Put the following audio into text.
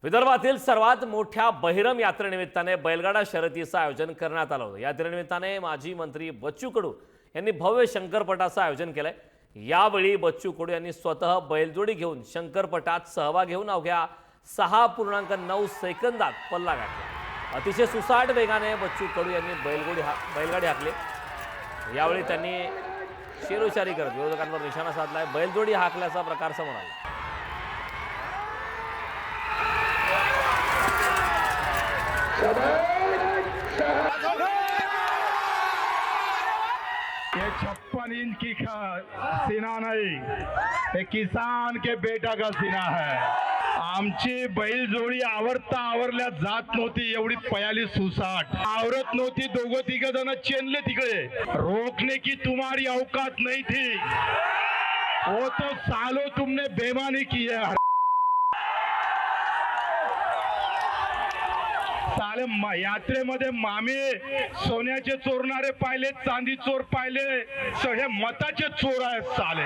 विदर्भातील सर्वात मोठ्या बहिरम यात्रेनिमित्ताने बैलगाडा शर्यतीचं आयोजन करण्यात आलं होतं। यात्रेनिमित्ताने माजी मंत्री बच्चू कडू यांनी भव्य शंकरपटाचं आयोजन केलंय। यावेळी बच्चू कडू यांनी स्वतः बैलजोडी घेऊन शंकरपटात सहभाग घेऊन अवघ्या 6.9 सेकंदात पल्ला गाठला। अतिशय सुसाट वेगाने बच्चू कडू यांनी बैलगाडी हाकली। यावेळी त्यांनी शेरोशारी करत विरोधकांवर निशाणा साधलाय। बैलजोडी हाकल्याचा प्रकार समोर आला। ये 56 इंच की सीना नहीं, ये किसान के बेटा का सीना है। आमची बैलजोडी आवरल्या जात नव्हती, एवढी पयाली सुसाट आवरत नव्हती। दोघं तिघ जण चेनले तिकडे, रोकने की तुम्हारी औकात नहीं थी। वो तो सालों तुमने बेईमानी की है। साले यात्रेमध्ये मामे सोन्याचे चोरणारे पाहिले, चांदी चोर पाहिले, सगळे मताचे चोर आहेत साले।